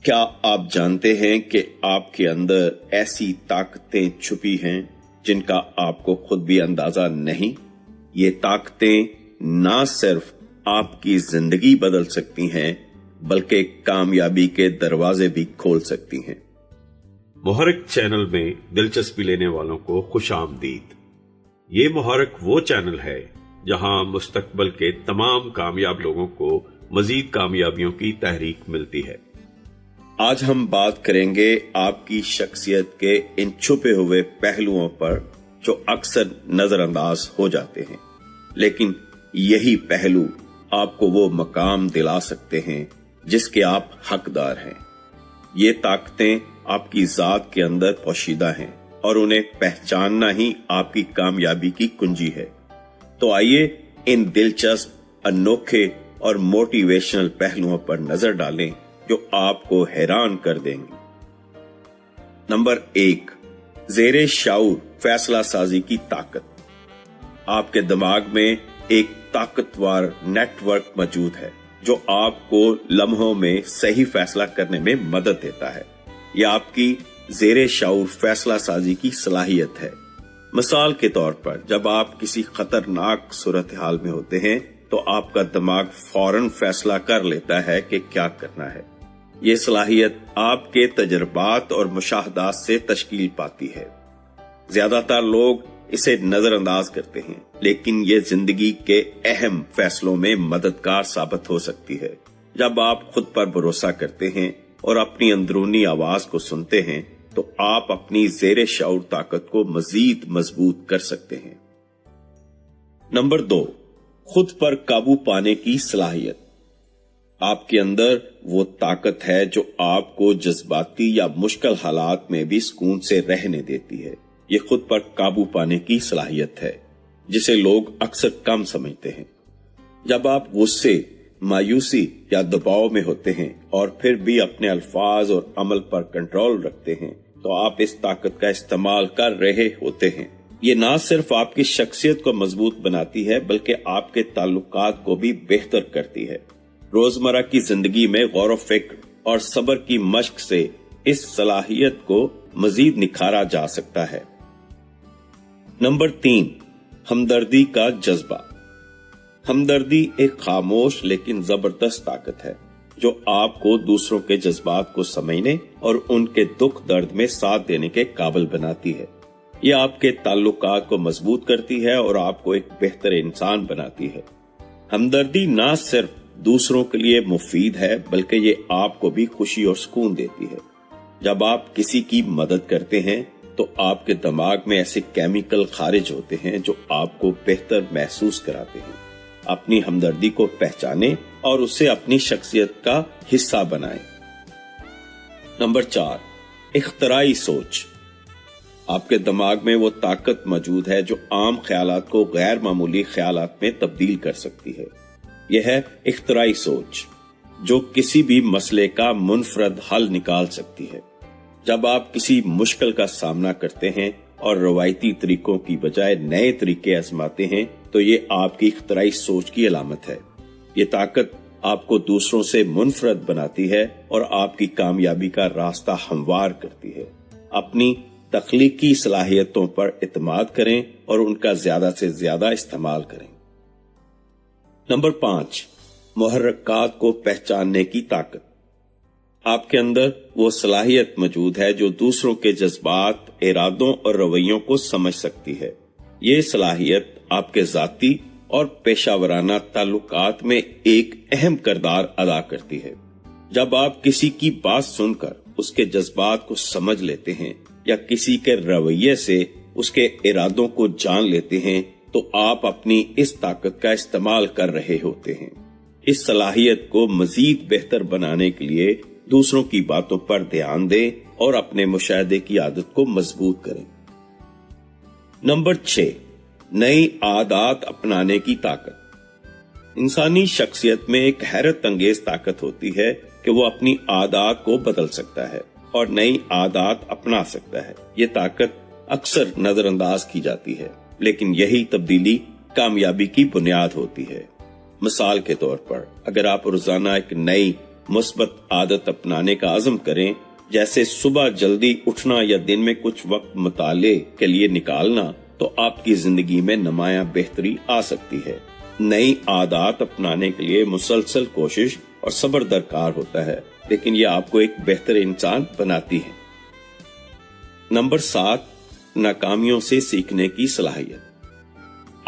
کیا آپ جانتے ہیں کہ آپ کے اندر ایسی طاقتیں چھپی ہیں جن کا آپ کو خود بھی اندازہ نہیں؟ یہ طاقتیں نہ صرف آپ کی زندگی بدل سکتی ہیں بلکہ کامیابی کے دروازے بھی کھول سکتی ہیں۔ محرک چینل میں دلچسپی لینے والوں کو خوش آمدید۔ یہ محرک وہ چینل ہے جہاں مستقبل کے تمام کامیاب لوگوں کو مزید کامیابیوں کی تحریک ملتی ہے۔ آج ہم بات کریں گے آپ کی شخصیت کے ان چھپے ہوئے پہلوؤں پر جو اکثر نظر انداز ہو جاتے ہیں، لیکن یہی پہلو آپ کو وہ مقام دلا سکتے ہیں جس کے آپ حقدار ہیں۔ یہ طاقتیں آپ کی ذات کے اندر پوشیدہ ہیں اور انہیں پہچاننا ہی آپ کی کامیابی کی کنجی ہے۔ تو آئیے ان دلچسپ، انوکھے اور موٹیویشنل پہلوؤں پر نظر ڈالیں جو آپ کو حیران کر دیں گے۔ نمبر 1، زیر شعور فیصلہ سازی کی طاقت۔ آپ کے دماغ میں ایک طاقتور نیٹ ورک موجود ہے جو آپ کو لمحوں میں صحیح فیصلہ کرنے میں مدد دیتا ہے۔ یہ آپ کی زیر شعور فیصلہ سازی کی صلاحیت ہے۔ مثال کے طور پر جب آپ کسی خطرناک صورتحال میں ہوتے ہیں تو آپ کا دماغ فوراً فیصلہ کر لیتا ہے کہ کیا کرنا ہے۔ یہ صلاحیت آپ کے تجربات اور مشاہدات سے تشکیل پاتی ہے۔ زیادہ تر لوگ اسے نظر انداز کرتے ہیں، لیکن یہ زندگی کے اہم فیصلوں میں مددگار ثابت ہو سکتی ہے۔ جب آپ خود پر بھروسہ کرتے ہیں اور اپنی اندرونی آواز کو سنتے ہیں تو آپ اپنی زیر شعور طاقت کو مزید مضبوط کر سکتے ہیں۔ نمبر 2، خود پر قابو پانے کی صلاحیت۔ آپ کے اندر وہ طاقت ہے جو آپ کو جذباتی یا مشکل حالات میں بھی سکون سے رہنے دیتی ہے۔ یہ خود پر قابو پانے کی صلاحیت ہے جسے لوگ اکثر کم سمجھتے ہیں۔ جب آپ غصے، مایوسی یا دباؤ میں ہوتے ہیں اور پھر بھی اپنے الفاظ اور عمل پر کنٹرول رکھتے ہیں تو آپ اس طاقت کا استعمال کر رہے ہوتے ہیں۔ یہ نہ صرف آپ کی شخصیت کو مضبوط بناتی ہے بلکہ آپ کے تعلقات کو بھی بہتر کرتی ہے۔ روزمرہ کی زندگی میں غور و فکر اور صبر کی مشق سے اس صلاحیت کو مزید نکھارا جا سکتا ہے۔ نمبر 3، ہمدردی کا جذبہ۔ ہمدردی ایک خاموش لیکن زبردست طاقت ہے جو آپ کو دوسروں کے جذبات کو سمجھنے اور ان کے دکھ درد میں ساتھ دینے کے قابل بناتی ہے۔ یہ آپ کے تعلقات کو مضبوط کرتی ہے اور آپ کو ایک بہتر انسان بناتی ہے۔ ہمدردی نہ صرف دوسروں کے لیے مفید ہے بلکہ یہ آپ کو بھی خوشی اور سکون دیتی ہے۔ جب آپ کسی کی مدد کرتے ہیں تو آپ کے دماغ میں ایسے کیمیکل خارج ہوتے ہیں جو آپ کو بہتر محسوس کراتے ہیں۔ اپنی ہمدردی کو پہچانیں اور اسے اپنی شخصیت کا حصہ بنائیں۔ نمبر 4، اختراعی سوچ۔ آپ کے دماغ میں وہ طاقت موجود ہے جو عام خیالات کو غیر معمولی خیالات میں تبدیل کر سکتی ہے۔ یہ ہے اختراعی سوچ جو کسی بھی مسئلے کا منفرد حل نکال سکتی ہے۔ جب آپ کسی مشکل کا سامنا کرتے ہیں اور روایتی طریقوں کی بجائے نئے طریقے آزماتے ہیں تو یہ آپ کی اختراعی سوچ کی علامت ہے۔ یہ طاقت آپ کو دوسروں سے منفرد بناتی ہے اور آپ کی کامیابی کا راستہ ہموار کرتی ہے۔ اپنی تخلیقی صلاحیتوں پر اعتماد کریں اور ان کا زیادہ سے زیادہ استعمال کریں۔ نمبر 5، محرکات کو پہچاننے کی طاقت۔ آپ کے اندر وہ صلاحیت موجود ہے جو دوسروں کے جذبات، ارادوں اور رویوں کو سمجھ سکتی ہے۔ یہ صلاحیت آپ کے ذاتی اور پیشہ ورانہ تعلقات میں ایک اہم کردار ادا کرتی ہے۔ جب آپ کسی کی بات سن کر اس کے جذبات کو سمجھ لیتے ہیں یا کسی کے رویے سے اس کے ارادوں کو جان لیتے ہیں تو آپ اپنی اس طاقت کا استعمال کر رہے ہوتے ہیں۔ اس صلاحیت کو مزید بہتر بنانے کے لیے دوسروں کی باتوں پر دھیان دیں اور اپنے مشاہدے کی عادت کو مضبوط کریں۔ نمبر 6، نئی عادات اپنانے کی طاقت۔ انسانی شخصیت میں ایک حیرت انگیز طاقت ہوتی ہے کہ وہ اپنی عادات کو بدل سکتا ہے اور نئی عادات اپنا سکتا ہے۔ یہ طاقت اکثر نظر انداز کی جاتی ہے لیکن یہی تبدیلی کامیابی کی بنیاد ہوتی ہے۔ مثال کے طور پر اگر آپ روزانہ ایک نئی مثبत आदत अपनाने का अज़म करें, जैसे सुबह जल्दी उठना या दिन में कुछ वक्त मुताले के लिए निकालना, तो आपकी जिंदगी में नुमायां बेहतरी आ सकती है। नई आदत अपनाने के लिए मुसलसल कोशिश और सब्र दरकार होता है, लेकिन ये आपको एक बेहतर इंसान बनाती है। नंबर 7, नाकामियों से सीखने की सलाहियत।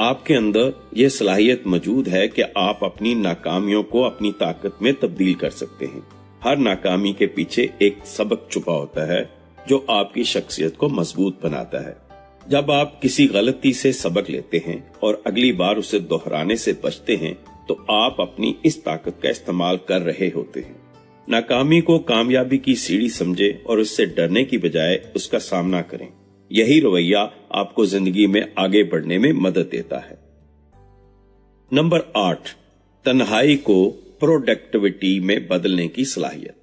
आपके अंदर यह सलाहियत मौजूद है कि आप अपनी नाकामियों को अपनी ताकत में तब्दील कर सकते हैं। हर नाकामी के पीछे एक सबक छुपा होता है जो आपकी शख्सियत को मजबूत बनाता है। जब आप किसी गलती से सबक लेते हैं और अगली बार उसे दोहराने से बचते हैं, तो आप अपनी इस ताकत का इस्तेमाल कर रहे होते हैं। नाकामी को कामयाबी की सीढ़ी समझे और उससे डरने की बजाय उसका सामना करें। यही रवैया आपको जिंदगी में आगे बढ़ने में मदद देता है। नंबर 8, तन्हाई को प्रोडक्टिविटी में बदलने की सलाहियत।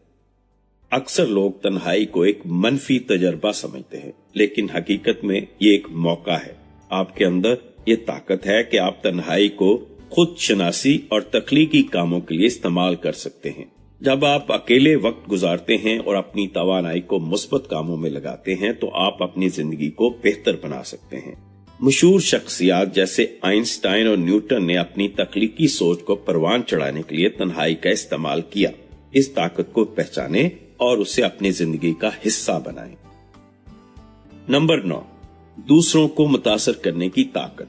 अक्सर लोग तन्हाई को एक मनफी तजर्बा समझते हैं, लेकिन हकीकत में ये एक मौका है। आपके अंदर ये ताकत है कि आप तन्हाई को खुद शनासी और तख्लीकी कामों के लिए इस्तेमाल कर सकते हैं। जब आप अकेले वक्त गुजारते हैं और अपनी तवानाई को मुस्बत कामों में लगाते हैं, तो आप अपनी जिंदगी को बेहतर बना सकते हैं। मशहूर शख्सियात जैसे आइंस्टाइन और न्यूटन ने अपनी तख्लीकी सोच को परवान चढ़ाने के लिए तन्हाई का इस्तेमाल किया। इस ताकत को पहचानें और उसे अपनी जिंदगी का हिस्सा बनाएं। नंबर 9, दूसरों को मुतासर करने की ताकत।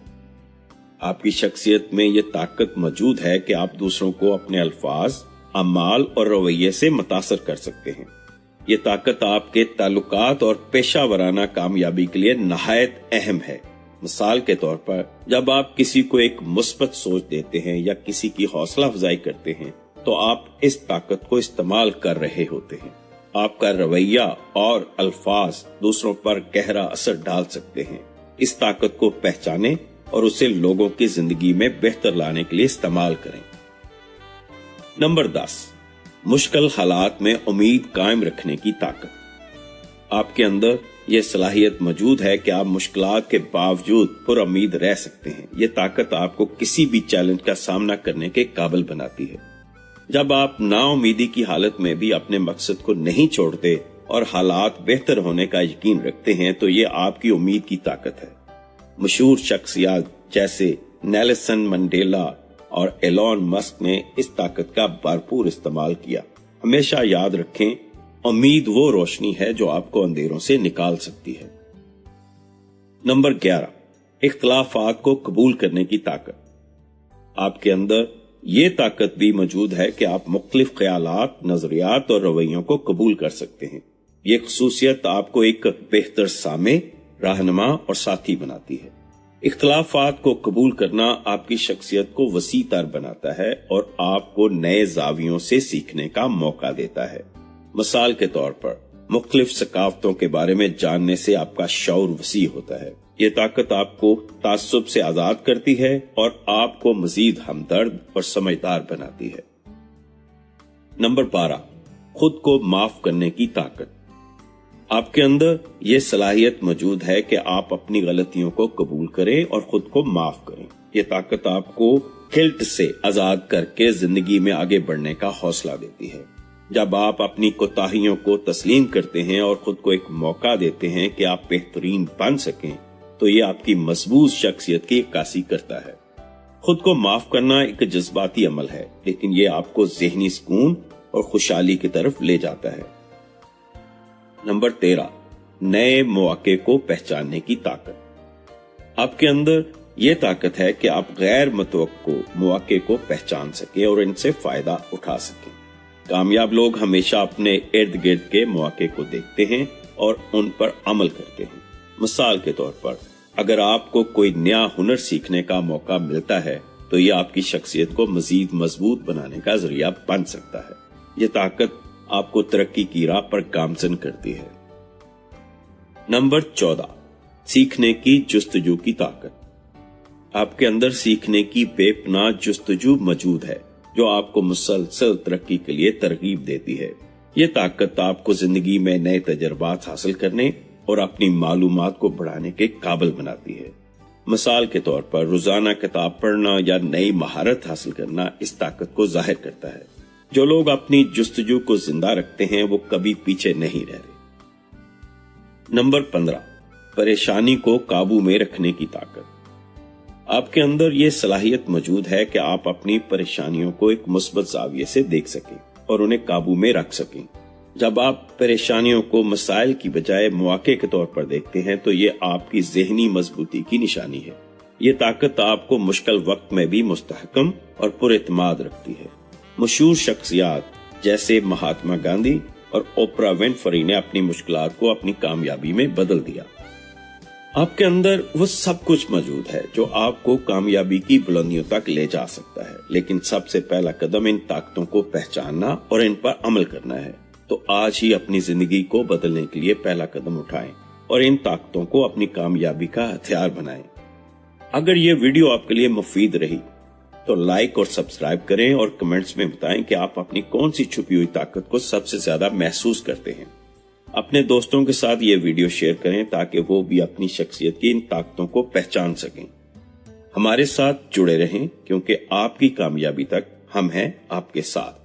आपकी शख्सियत में ये ताकत मौजूद है कि आप दूसरों को अपने अल्फाज, अमाल और रवैये से मुतासर कर सकते हैं। ये ताकत आपके ताल्लुकात और पेशा वराना कामयाबी के लिए नहायत अहम है। मिसाल के तौर पर, जब आप किसी को एक मुस्बत सोच देते हैं या किसी की हौसला अफजाई करते हैं, तो आप इस ताकत को इस्तेमाल कर रहे होते हैं। आपका रवैया और अल्फाज दूसरों पर गहरा असर डाल सकते हैं। इस ताकत को पहचानें और उसे लोगों की जिंदगी में बेहतर लाने के लिए इस्तेमाल करें। नंबर 10, मुश्किल हालात में उम्मीद कायम रखने की ताकत। आपके अंदर यह सलाहियत मौजूद है कि आप मुश्किलात के बावजूद पुरुम्मीद रह सकते हैं। ये ताकत आपको किसी भी चैलेंज का सामना करने के काबिल बनाती है। जब आप नाउमीदी की हालत में भी अपने मकसद को नहीं छोड़ते और हालात बेहतर होने का यकीन रखते हैं, तो ये आपकी उम्मीद की ताकत है। मशहूर शख्सियात जैसे नेल्सन मंडेला और एलॉन मस्क ने इस ताकत का भरपूर इस्तेमाल किया। हमेशा याद रखें, उम्मीद वो रोशनी है जो आपको अंधेरों से निकाल सकती है। नंबर 11, इख्तलाफात को कबूल करने की ताकत। आपके अंदर ये ताकत भी मौजूद है कि आप मुख्तलिफ ख्यालात, नजरियात और रवैयों को कबूल कर सकते हैं। ये खसूसियत आपको एक बेहतर सामे, रहनुमा और साथी बनाती है। इख्तलाफात को कबूल करना आपकी शख्सियत को वसी तर बनाता है और आपको नए जावियों से सीखने का मौका देता है। मिसाल के तौर पर, मुख्तलिफ सकाफतों के बारे में जानने से आपका शऊर वसी होता है। ये ताकत आपको तासुब से आजाद करती है और आपको मजीद हमदर्द और समझदार बनाती है। नंबर 12, खुद को माफ करने की ताकत। आपके अंदर ये सलाहियत मौजूद है कि आप अपनी गलतियों को कबूल करें और खुद को माफ करें। ये ताकत आपको गिल्ट से आजाद करके जिंदगी में आगे बढ़ने का हौसला देती है। जब आप अपनी कोताहियों को तस्लीम करते हैं और खुद को एक मौका देते हैं कि आप बेहतरीन बन सकें, तो ये आपकी मजबूत शख्सियत की अक्कासी करता है। खुद को माफ करना एक जज्बाती अमल है, लेकिन ये आपको ज़हनी सुकून और खुशहाली की तरफ ले जाता है। नंबर 13, नए मौके को पहचानने की ताकत। आपके अंदर ये ताकत है कि आप गैर मुतवक्को मौके को पहचान सकें और इनसे फायदा उठा सकें। कामयाब लोग हमेशा अपने इर्द गिर्द के मौके को देखते हैं और उन पर अमल करते हैं। मिसाल के तौर पर, अगर आपको कोई नया हुनर सीखने का मौका मिलता है, तो यह आपकी शख्सियत को मजीद मजबूत बनाने का जरिया बन सकता है। ये ताकत आपको तरक्की की राह पर गामजन करती है। नंबर 14, सीखने की जुस्तजू की ताकत। आपके अंदर सीखने की बेपनाह जुस्तजू मौजूद है, जो आपको मुसलसल तरक्की के लिए तरगीब देती है। ये ताकत आपको जिंदगी में नए तजर्बात हासिल करने और अपनी मालूमात को बढ़ाने के काबिल बनाती है। मिसाल के तौर पर, रोजाना किताब पढ़ना या नई महारत हासिल करना इस ताकत को जाहिर करता है। जो लोग अपनी जुस्तजू को जिंदा रखते हैं वो कभी पीछे नहीं रह रहे। नंबर 15, परेशानी को काबू में रखने की ताकत। आपके अंदर ये सलाहियत मौजूद है कि आप अपनी परेशानियों को एक मुस्बत जाविये से देख सकें और उन्हें काबू में रख सकें। जब आप परेशानियों को मसाइल की बजाय मौके के तौर पर देखते हैं तो ये आपकी ज़हनी मजबूती की निशानी है। ये ताकत आपको मुश्किल वक्त में भी मुस्तहकम और पुरएतमाद रखती है। मशहूर शख्सियात जैसे महात्मा गांधी और ओपरा विनफ्री ने अपनी मुश्किलात को अपनी कामयाबी में बदल दिया। आपके अंदर वो सब कुछ मौजूद है जो आपको कामयाबी की बुलंदियों तक ले जा सकता है, लेकिन सबसे पहला कदम इन ताकतों को पहचानना और इन पर अमल करना है। तो आज ही अपनी जिंदगी को बदलने के लिए पहला कदम उठाएं और इन ताकतों को अपनी कामयाबी का हथियार बनाएं। अगर ये वीडियो आपके लिए मुफीद रही तो लाइक और सब्सक्राइब करें और कमेंट्स में बताएं कि आप अपनी कौन सी छुपी हुई ताकत को सबसे ज्यादा महसूस करते हैं। अपने दोस्तों के साथ ये वीडियो शेयर करें ताकि वो भी अपनी शख्सियत की इन ताकतों को पहचान सकें। हमारे साथ जुड़े रहें क्योंकि आपकी कामयाबी तक हम हैं आपके साथ।